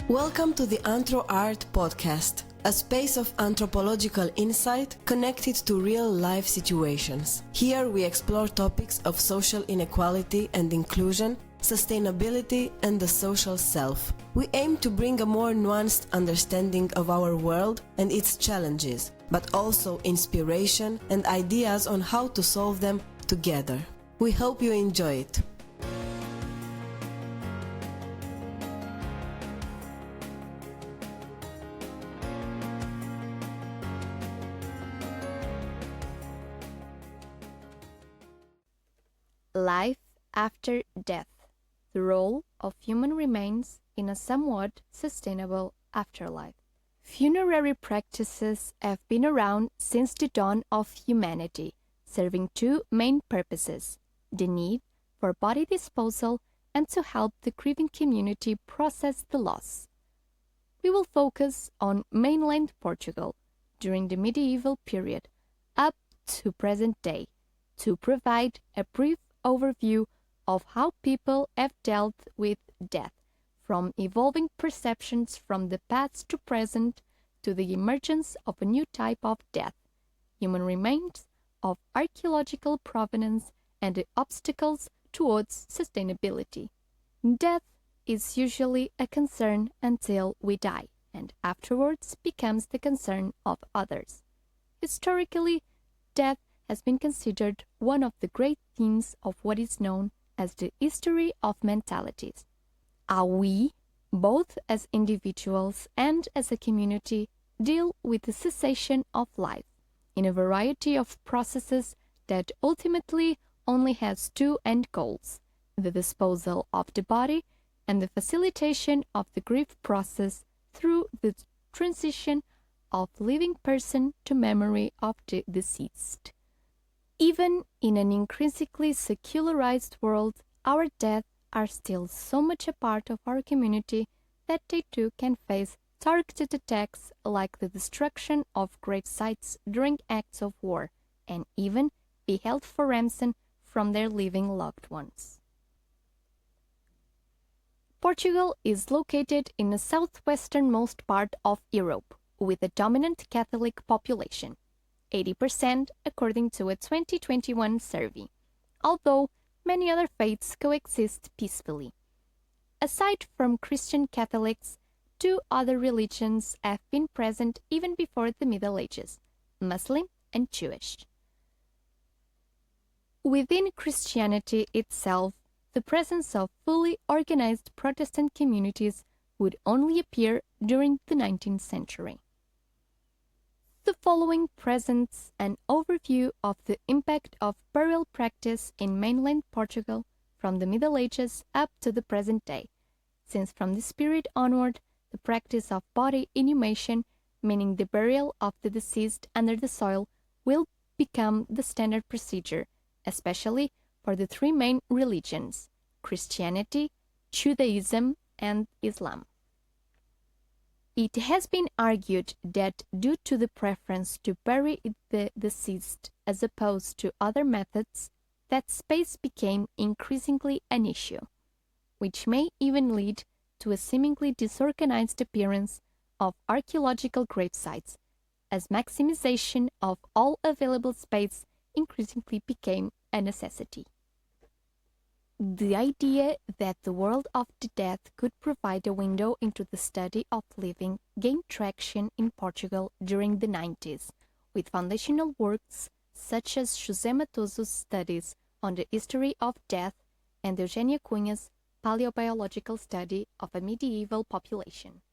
Welcome to the Anthro Art Podcast, a space of anthropological insight connected to real-life situations. Here we explore topics of social inequality and inclusion, sustainability, and the social self. We aim to bring a more nuanced understanding of our world and its challenges, but also inspiration and ideas on how to solve them together. We hope you enjoy it. Life after death, the role of human remains in a somewhat sustainable afterlife. Funerary practices have been around since the dawn of humanity, serving two main purposes: the need for body disposal and to help the grieving community process the loss. We will focus on mainland Portugal during the medieval period up to present day to provide a brief overview of how people have dealt with death, from evolving perceptions from the past to present to the emergence of a new type of death, human remains of archaeological provenance, and the obstacles towards sustainability. Death is usually a concern until we die, and afterwards becomes the concern of others. Historically, death has been considered one of the great themes of what is known as the history of mentalities. How we, both as individuals and as a community, deal with the cessation of life in a variety of processes that ultimately only has two end goals: the disposal of the body and the facilitation of the grief process through the transition of living person to memory of the deceased. Even in an increasingly secularized world, our dead are still so much a part of our community that they too can face targeted attacks like the destruction of grave sites during acts of war, and even be held for ransom from their living loved ones. Portugal is located in the southwesternmost part of Europe, with a dominant Catholic population. 80% according to a 2021 survey, although many other faiths coexist peacefully. Aside from Christian Catholics, two other religions have been present even before the Middle Ages: Muslim and Jewish. Within Christianity itself, the presence of fully organized Protestant communities would only appear during the 19th century. The following presents an overview of the impact of burial practice in mainland Portugal from the Middle Ages up to the present day, since from this period onward, the practice of body inhumation, meaning the burial of the deceased under the soil, will become the standard procedure, especially for the three main religions: Christianity, Judaism, and Islam. It has been argued that due to the preference to bury the deceased as opposed to other methods, that space became increasingly an issue, which may even lead to a seemingly disorganized appearance of archaeological grave sites, as maximization of all available space increasingly became a necessity. The idea that the world of the dead could provide a window into the study of living gained traction in Portugal during the 90s, with foundational works such as José Matoso's studies on the history of death and Eugênia Cunha's paleobiological study of a medieval population.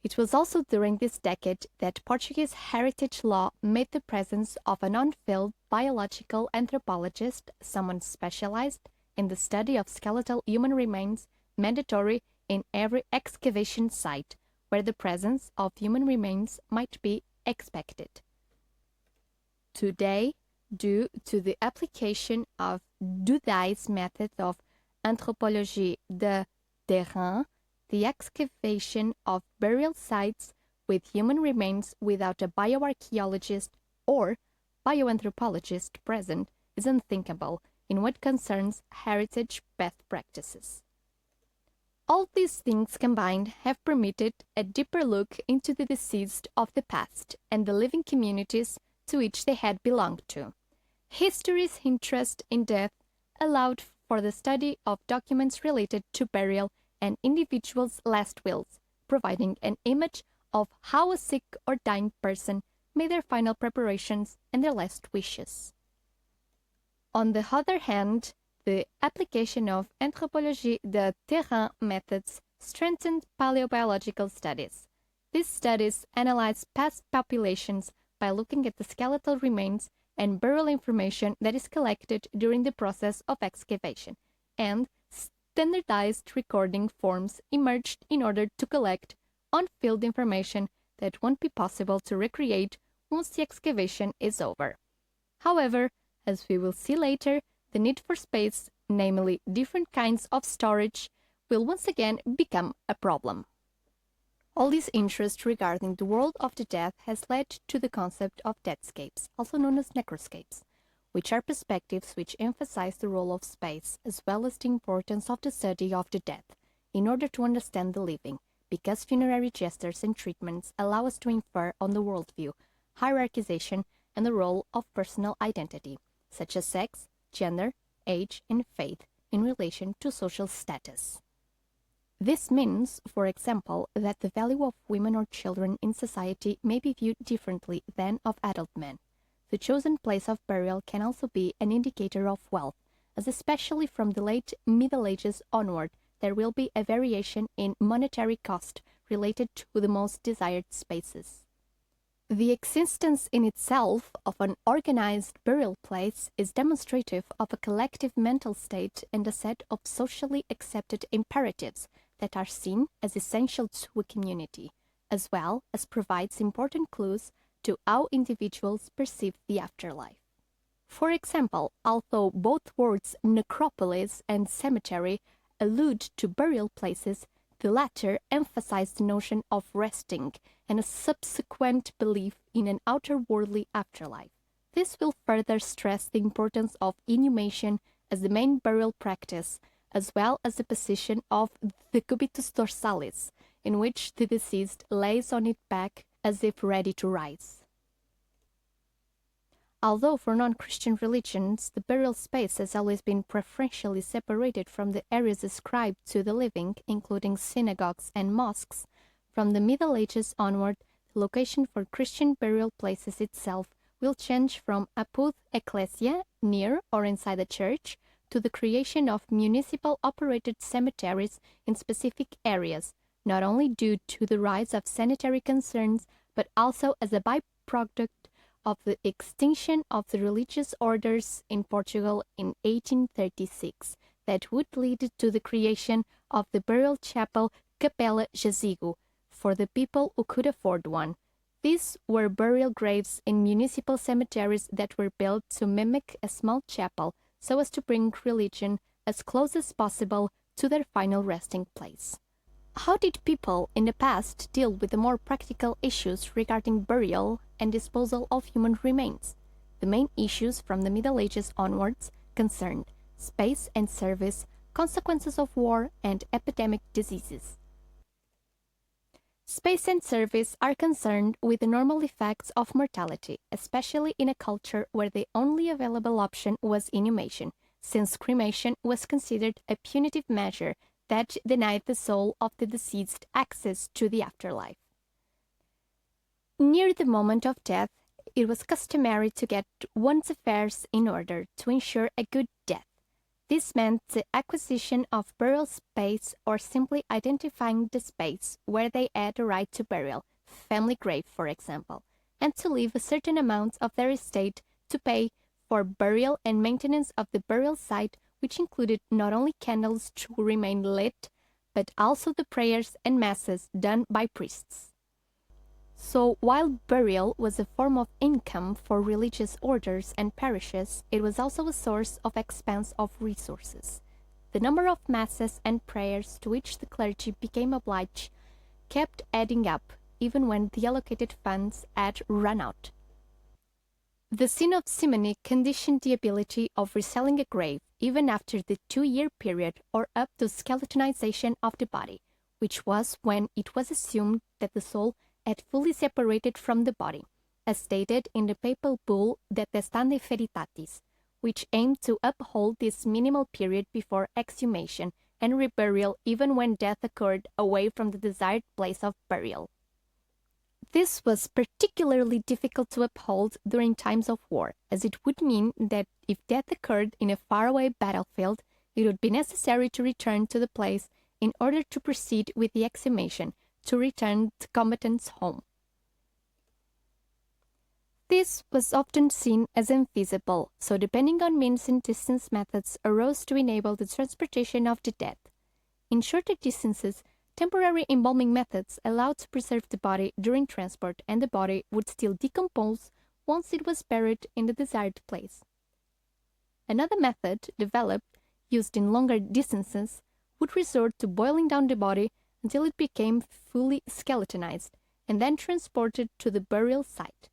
It was also during this decade that Portuguese heritage law made the presence of an on-field biological anthropologist, someone specialized in the study of skeletal human remains, mandatory in every excavation site where the presence of human remains might be expected. Today, due to the application of Dudai's method of anthropologie de terrain, the excavation of burial sites with human remains without a bioarchaeologist or bioanthropologist present is unthinkable in what concerns heritage best practices. All these things combined have permitted a deeper look into the deceased of the past and the living communities to which they had belonged to. History's interest in death allowed for the study of documents related to burial and individuals' last wills, providing an image of how a sick or dying person made their final preparations and their last wishes. On the other hand, the application of anthropologie de terrain methods strengthened paleobiological studies. These studies analyze past populations by looking at the skeletal remains and burial information that is collected during the process of excavation, and standardized recording forms emerged in order to collect on-field information that won't be possible to recreate once the excavation is over. However, as we will see later, the need for space, namely different kinds of storage, will once again become a problem. All this interest regarding the world of the dead has led to the concept of deathscapes, also known as necroscapes, which are perspectives which emphasize the role of space as well as the importance of the study of the dead in order to understand the living, because funerary gestures and treatments allow us to infer on the worldview, hierarchization, and the role of personal identity, such as sex, gender, age, and faith in relation to social status. This means, for example, that the value of women or children in society may be viewed differently than of adult men. The chosen place of burial can also be an indicator of wealth, as especially from the late Middle Ages onward, there will be a variation in monetary cost related to the most desired spaces. The existence in itself of an organized burial place is demonstrative of a collective mental state and a set of socially accepted imperatives that are seen as essential to a community, as well as provides important clues to how individuals perceive the afterlife. For example, although both words necropolis and cemetery allude to burial places, the latter emphasize the notion of resting and a subsequent belief in an outer-worldly afterlife. This will further stress the importance of inhumation as the main burial practice, as well as the position of the cubitus dorsalis, in which the deceased lays on its back as if ready to rise. Although for non-Christian religions, the burial space has always been preferentially separated from the areas ascribed to the living, including synagogues and mosques, from the Middle Ages onward, the location for Christian burial places itself will change from apud ecclesia, near or inside a church, to the creation of municipal-operated cemeteries in specific areas, not only due to the rise of sanitary concerns, but also as a byproduct of the extinction of the religious orders in Portugal in 1836, that would lead to the creation of the burial chapel Capela Jazigo, for the people who could afford one. These were burial graves in municipal cemeteries that were built to mimic a small chapel, so as to bring religion as close as possible to their final resting place. How did people in the past deal with the more practical issues regarding burial and disposal of human remains? The main issues from the Middle Ages onwards concerned space and service, consequences of war, and epidemic diseases. Space and service are concerned with the normal effects of mortality, especially in a culture where the only available option was inhumation, since cremation was considered a punitive measure that denied the soul of the deceased access to the afterlife. Near the moment of death, it was customary to get one's affairs in order to ensure a good death. This meant the acquisition of burial space or simply identifying the space where they had a right to burial, family grave for example, and to leave a certain amount of their estate to pay for burial and maintenance of the burial site, which included not only candles to remain lit, but also the prayers and masses done by priests. So while burial was a form of income for religious orders and parishes, it was also a source of expense of resources. The number of masses and prayers to which the clergy became obliged kept adding up, even when the allocated funds had run out. The sin of simony conditioned the ability of reselling a grave even after the 2-year period or up to skeletonization of the body, which was when it was assumed that the soul had fully separated from the body, as stated in the papal bull De Testande Veritatis, which aimed to uphold this minimal period before exhumation and reburial even when death occurred away from the desired place of burial. This was particularly difficult to uphold during times of war, as it would mean that if death occurred in a faraway battlefield, it would be necessary to return to the place in order to proceed with the exhumation, to return the combatants home. This was often seen as infeasible, so depending on means and distance methods arose to enable the transportation of the dead. In shorter distances, temporary embalming methods allowed to preserve the body during transport, and the body would still decompose once it was buried in the desired place. Another method, developed, used in longer distances, would resort to boiling down the body until it became fully skeletonized, and then transported to the burial site.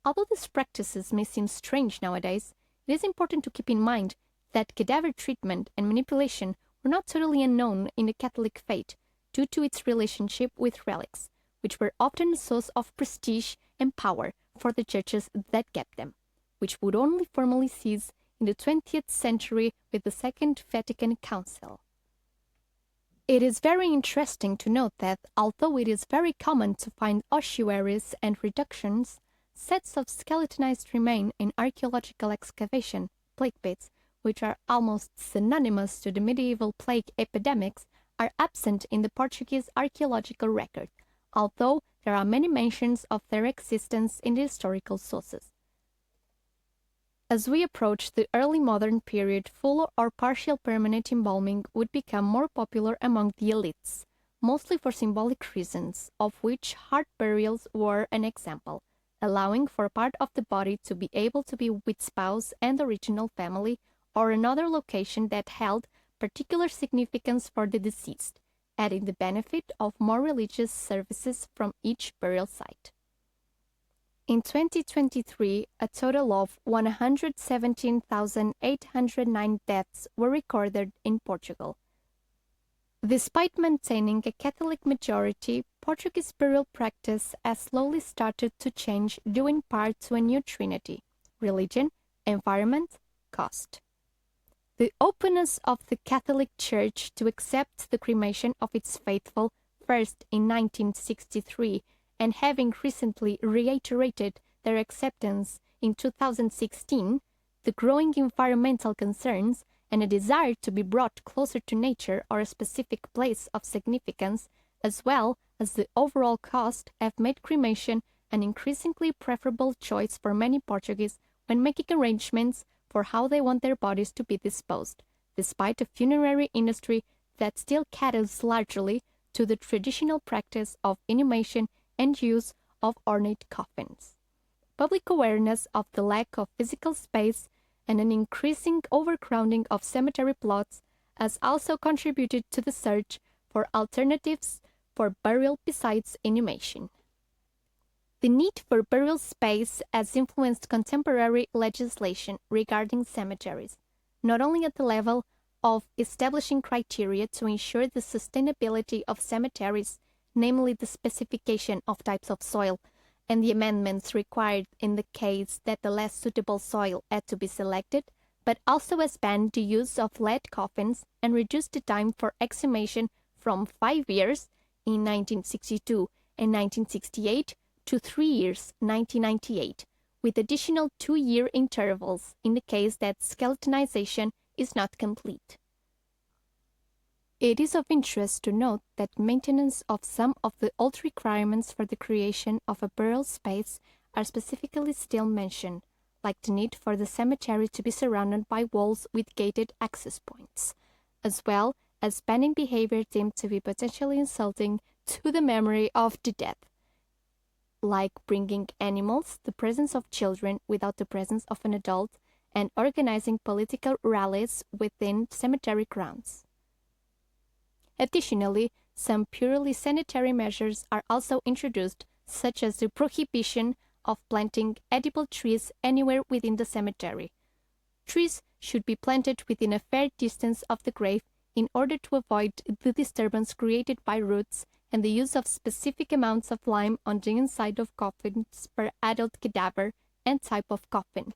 Although these practices may seem strange nowadays, it is important to keep in mind that cadaver treatment and manipulation were not totally unknown in the Catholic faith, due to its relationship with relics, which were often a source of prestige and power for the churches that kept them, which would only formally cease in the 20th century with the Second Vatican Council. It is very interesting to note that, although it is very common to find ossuaries and reductions, sets of skeletonized remains in archaeological excavation, plague pits, which are almost synonymous to the medieval plague epidemics, are absent in the Portuguese archaeological record, although there are many mentions of their existence in the historical sources. As we approach the early modern period, full or partial permanent embalming would become more popular among the elites, mostly for symbolic reasons, of which heart burials were an example, allowing for part of the body to be able to be with spouse and original family, or another location that held particular significance for the deceased, adding the benefit of more religious services from each burial site. In 2023, a total of 117,809 deaths were recorded in Portugal. Despite maintaining a Catholic majority, Portuguese burial practice has slowly started to change due in part to a new trinity: religion, environment, cost. The openness of the Catholic Church to accept the cremation of its faithful, first in 1963, and having recently reiterated their acceptance in 2016, the growing environmental concerns, and a desire to be brought closer to nature or a specific place of significance, as well as the overall cost, have made cremation an increasingly preferable choice for many Portuguese when making arrangements for how they want their bodies to be disposed, despite a funerary industry that still caters largely to the traditional practice of inhumation and use of ornate coffins. Public awareness of the lack of physical space and an increasing overcrowding of cemetery plots has also contributed to the search for alternatives for burial besides inhumation. The need for burial space has influenced contemporary legislation regarding cemeteries, not only at the level of establishing criteria to ensure the sustainability of cemeteries, namely the specification of types of soil and the amendments required in the case that the less suitable soil had to be selected, but also has banned the use of lead coffins and reduced the time for exhumation from 5 years in 1962 and 1968 to 3 years, 1998, with additional 2-year intervals in the case that skeletonization is not complete. It is of interest to note that maintenance of some of the old requirements for the creation of a burial space are specifically still mentioned, like the need for the cemetery to be surrounded by walls with gated access points, as well as banning behavior deemed to be potentially insulting to the memory of the dead, like bringing animals, the presence of children without the presence of an adult, and organizing political rallies within cemetery grounds. Additionally, some purely sanitary measures are also introduced, such as the prohibition of planting edible trees anywhere within the cemetery. Trees should be planted within a fair distance of the grave in order to avoid the disturbance created by roots and the use of specific amounts of lime on the inside of coffins per adult cadaver and type of coffin.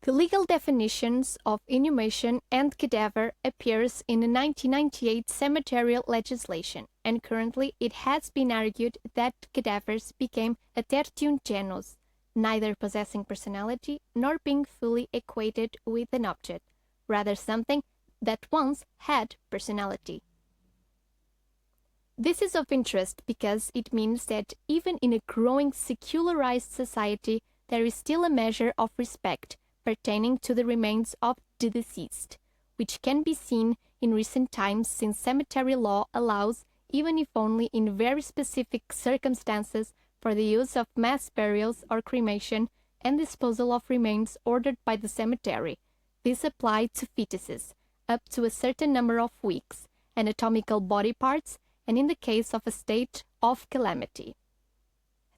The legal definitions of inhumation and cadaver appears in the 1998 cemeterial legislation, and currently it has been argued that cadavers became a tertium genus, neither possessing personality nor being fully equated with an object, rather something that once had personality. This is of interest because it means that even in a growing secularized society, there is still a measure of respect pertaining to the remains of the deceased, which can be seen in recent times since cemetery law allows, even if only in very specific circumstances, for the use of mass burials or cremation and disposal of remains ordered by the cemetery. This applied to fetuses, up to a certain number of weeks, anatomical body parts, and in the case of a state of calamity.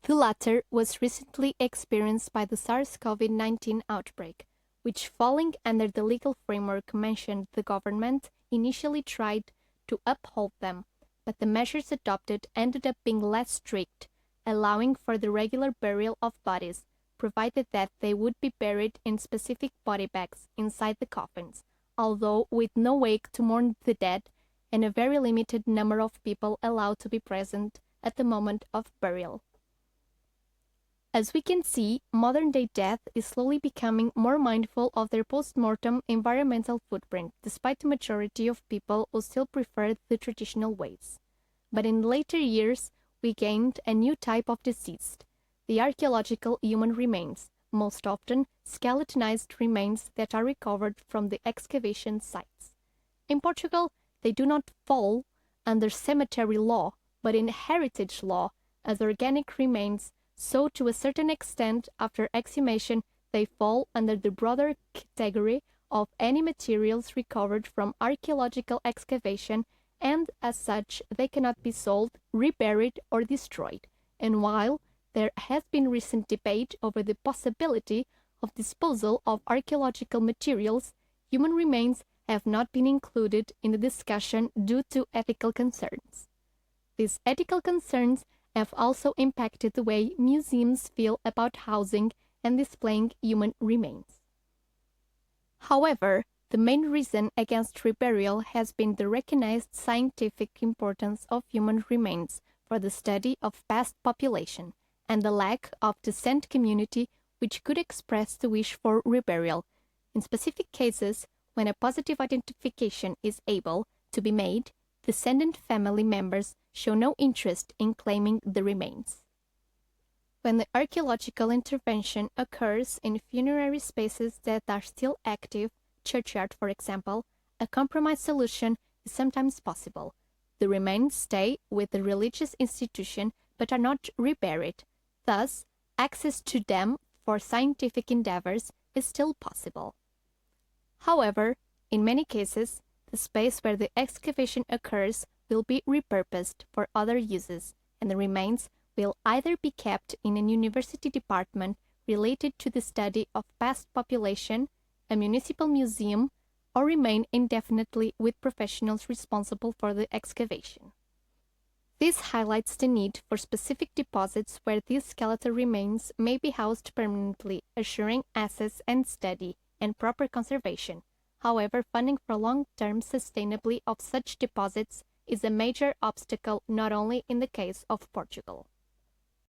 The latter was recently experienced by the SARS-CoV-19 outbreak, which, falling under the legal framework mentioned, the government initially tried to uphold them, but the measures adopted ended up being less strict, allowing for the regular burial of bodies, provided that they would be buried in specific body bags inside the coffins, although with no wake to mourn the dead and a very limited number of people allowed to be present at the moment of burial. As we can see, modern-day death is slowly becoming more mindful of their post-mortem environmental footprint, despite the majority of people who still prefer the traditional ways. But in later years, we gained a new type of deceased, the archaeological human remains, most often skeletonized remains that are recovered from the excavation sites. In Portugal, they do not fall under cemetery law, but in heritage law as organic remains, so to a certain extent after exhumation they fall under the broader category of any materials recovered from archaeological excavation, and as such they cannot be sold, reburied or destroyed. And while there has been recent debate over the possibility of disposal of archaeological materials, human remains have not been included in the discussion due to ethical concerns. These ethical concerns have also impacted the way museums feel about housing and displaying human remains. However, the main reason against reburial has been the recognized scientific importance of human remains for the study of past population, and the lack of descent community which could express the wish for reburial. In specific cases, when a positive identification is able to be made, descendant family members show no interest in claiming the remains. When the archaeological intervention occurs in funerary spaces that are still active, churchyard for example, a compromise solution is sometimes possible. The remains stay with the religious institution but are not reburied. Thus, access to them for scientific endeavors is still possible. However, in many cases, the space where the excavation occurs will be repurposed for other uses, and the remains will either be kept in a university department related to the study of past population, a municipal museum, or remain indefinitely with professionals responsible for the excavation. This highlights the need for specific deposits where these skeletal remains may be housed permanently, assuring access and study and proper conservation. However, funding for long-term sustainability of such deposits is a major obstacle not only in the case of Portugal.